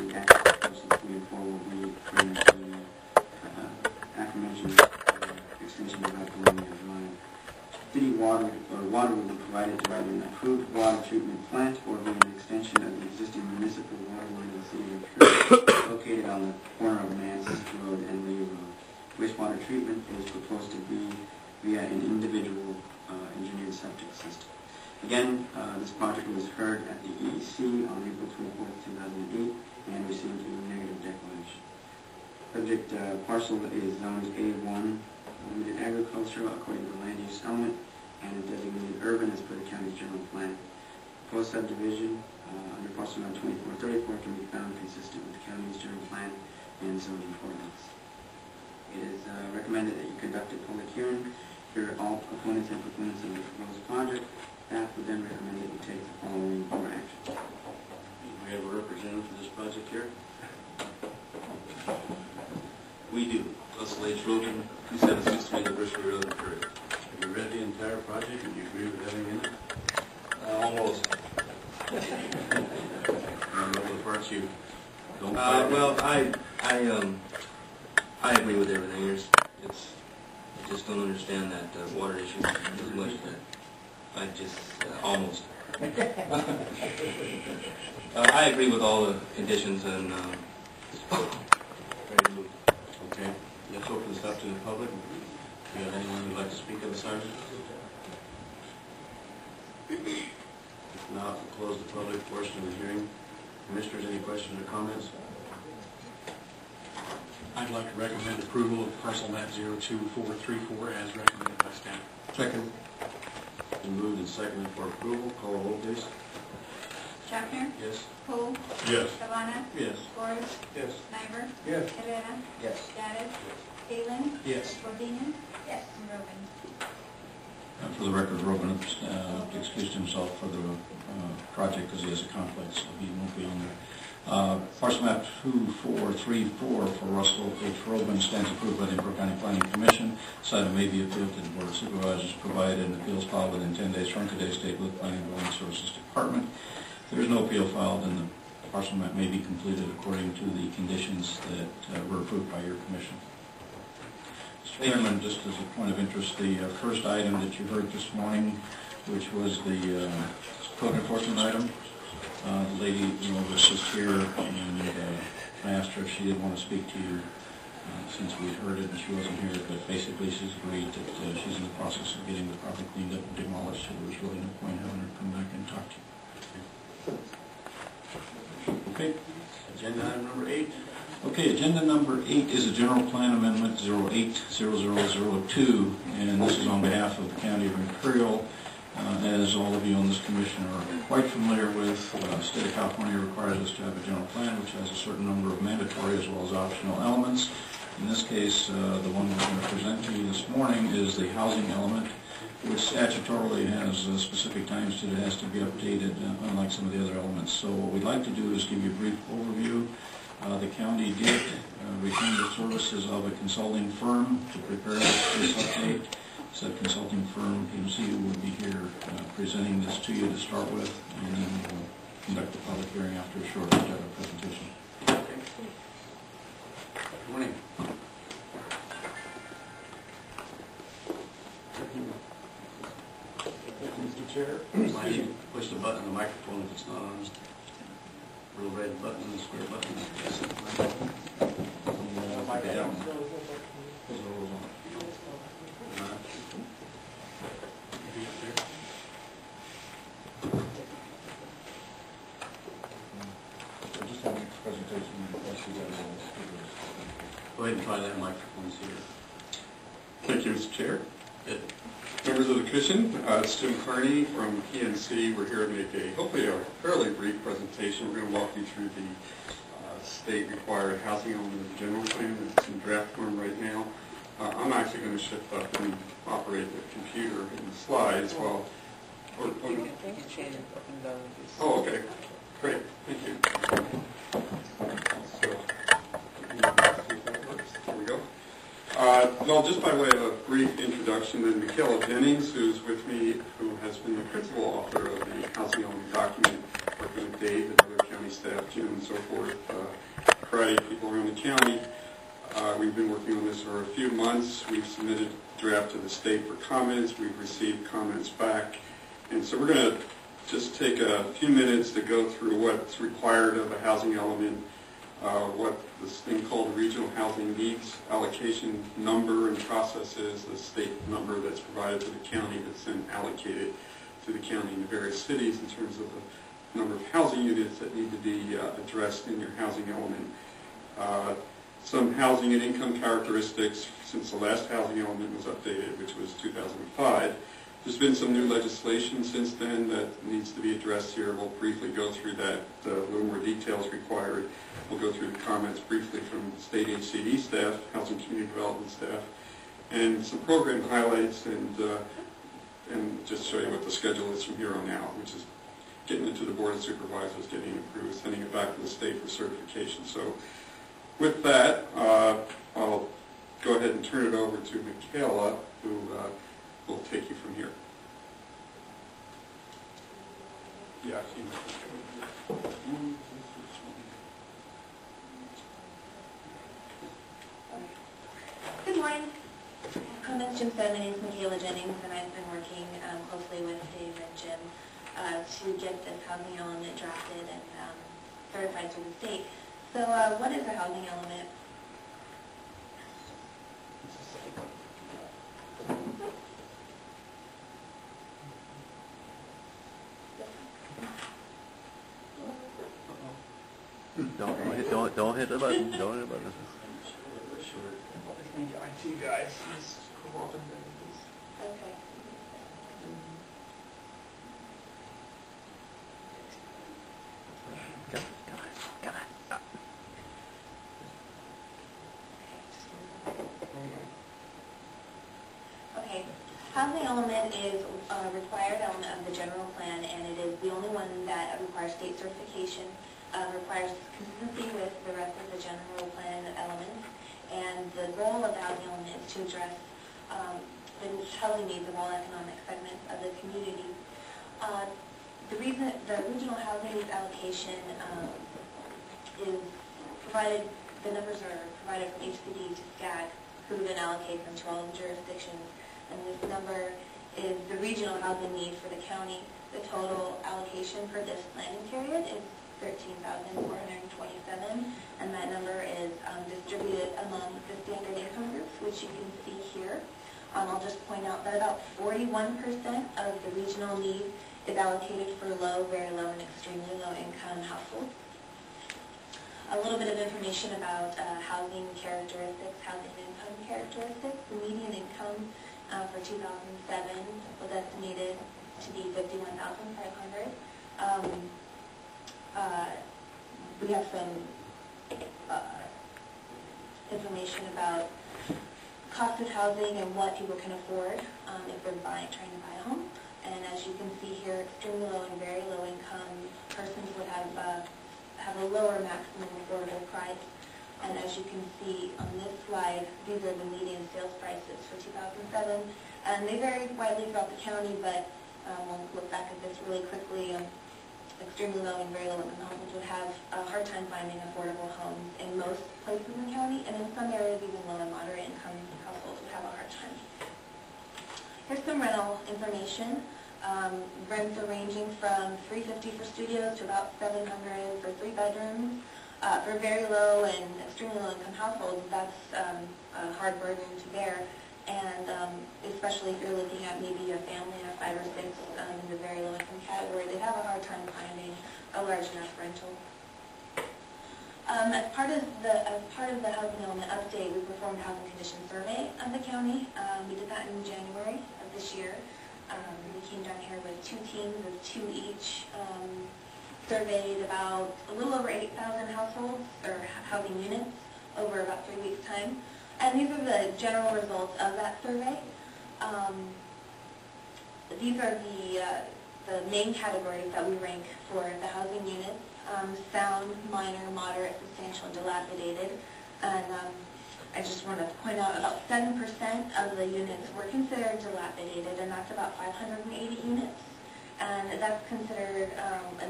the action proposals 3 and 4 will be bringing the aforementioned extension of that colonial line. City water will be provided to either an approved water treatment plant or be an extension of the existing municipal water line of the city of Imperial, located on the corner of Manses Road and Lee Road. Wastewater treatment is proposed to be via an individual engineered septic system. Again, this project was heard at the EEC on April 24, 2008 and received a negative declaration. Subject parcel is zoned A1, limited agricultural according to the land use element, and is designated urban as per the county's general plan. Proposed subdivision under parcel number 2434 can be found consistent with the county's general plan and zoning ordinance. It is recommended that you conduct a public hearing, hear all opponents and proponents of the proposed project. Staff would then recommend that you take the following board action. We have a representative for this project here? We do. Russell H. Rogan, 2763 University Road, Imperial. Have you read the entire project and do you agree with everything in it? Almost. And what are the parts you don't well, I agree with everything. I just don't understand that water issue as much that I just almost. I agree with all the conditions and ready to move. Okay. Let's open this up to the public. Do you have anyone who would like to speak on the subject? If not, we'll close the public portion of the hearing. Commissioners, any questions or comments? I'd like to recommend approval of parcel map 02434 as recommended by staff. Second. Been moved and seconded for approval. Call a roll, please. Schaffner? Yes. Poole? Yes. Cabana? Yes. Forrest? Yes. Sniper? Yes. Herrera? Yes. Gaddis? Palin? Yes. Bodine? Yes. And Rogan? For the record, Robin excused himself for the project because he has a conflict, so he won't be on there. Parcel map 2434 for Russell H. Robin stands approved by the Imperial County Planning Commission. This item may be appealed to the Board of Supervisors, provided an appeals filed within 10 days from today's date with the Planning and Building Services Department. If there is no appeal filed, then the parcel map may be completed according to the conditions that were approved by your commission. Mr. Chairman, just as a point of interest, the first item that you heard this morning, which was the code enforcement item, the lady was just here, and I asked her if she did want to speak to you since we'd heard it and she wasn't here, but basically she's agreed that she's in the process of getting the property cleaned up and demolished, so there was really no point having her come back and talk to you. Okay. Agenda item number 8. Okay, agenda number 8 is a general plan amendment 080002, and this is on behalf of the County of Imperial. As all of you on this commission are quite familiar with, the state of California requires us to have a general plan which has a certain number of mandatory as well as optional elements. In this case, the one we're going to present to you this morning is the housing element, which statutorily has specific times that it has to be updated, unlike some of the other elements. So what we'd like to do is give you a brief overview. The county did retain the services of a consulting firm to prepare this update. Said consulting firm, PMC, will be here presenting this to you to start with, and then we'll conduct the public hearing after a short presentation. Good morning. Mr. Chair. Might even push the button on the microphone if it's not on. Real red button and the square button. Go ahead and try that microphone here. Thank you, Mr. Chair. Good. Members of the Commission, it's Jim Carney from PNC. We're here to make hopefully a fairly brief presentation. We're going to walk you through the state-required housing element general plan. It's in draft form right now. I'm actually going to shift up and operate the computer and the slides while... Oh, okay. Great. Thank you. There we go. Well, just by way of a brief introduction, then Michaela Jennings, who's with me, who has been the principal author of the housing element document, working with Dave and other county county staff, Jim and so forth, karate people around the county. We've been working on this for a few months. We've submitted a draft to the state for comments. We've received comments back. And so we're going to just take a few minutes to go through what's required of a housing element, what this thing called regional housing needs allocation number and process is, the state number that's provided to the county that's then allocated to the county and the various cities in terms of the number of housing units that need to be addressed in your housing element. Some housing and income characteristics since the last housing element was updated, which was 2005. There's been some new legislation since then that needs to be addressed here. We'll briefly go through that. A little more details required. We'll go through the comments briefly from state HCD staff, housing community development staff, and some program highlights, and just show you what the schedule is from here on out, which is getting it to the Board of Supervisors, getting it approved, sending it back to the state for certification. So with that, I'll go ahead and turn it over to Michaela, who will take you from here. Yeah. Good morning. My name is Michaela Jennings, and I've been working closely with Dave and Jim to get this housing element drafted and certified to the state. So what is a housing element? Don't hit the button. Don't hit the button. IT guys, Okay. Okay. Housing element is a required element of the general plan, and it is the only one that requires state certification, requires consistency with the rest of the general plan elements, and the goal of the housing element is to address the housing needs of all economic segments of the community. The regional housing needs allocation is provided, the numbers are provided from HPD to SCAG, who then allocate them to all the jurisdictions. And this number is the regional housing need for the county. The total allocation for this planning period is 13,427, and that number is distributed among the standard income groups, which you can see here. I'll just point out that about 41% of the regional need is allocated for low, very low, and extremely low income households. A little bit of information about housing characteristics, housing income characteristics. The median income for 2007 was estimated to be $51,500. We have some information about cost of housing and what people can afford if they're trying to buy a home. And as you can see here, extremely low and very low income persons would have a lower maximum affordable price. And as you can see on this slide, these are the median sales prices for 2007. And they vary widely throughout the county, but we'll look back at this really quickly. Extremely low and very low income households would have a hard time finding affordable homes in most places in the county, and in some areas even low and moderate income households would have a hard time. Here's some rental information. Rents are ranging from $350 for studios to about $700 for 3 bedrooms. For very low and extremely low income households, that's a hard burden to bear. And especially if you're looking at maybe a family of 5 or 6 in the very low income category, they have a hard time finding a large enough rental. As part of the housing element update, we performed a housing condition survey of the county. We did that in January of this year. We came down here with 2 teams of 2 each. Surveyed about a little over 8,000 households or housing units over about 3 weeks' time. And these are the general results of that survey. These are the main categories that we rank for the housing units: sound, minor, moderate, substantial, dilapidated. And I just want to point out about 7% of the units were considered dilapidated, and that's about 580 units. And that's considered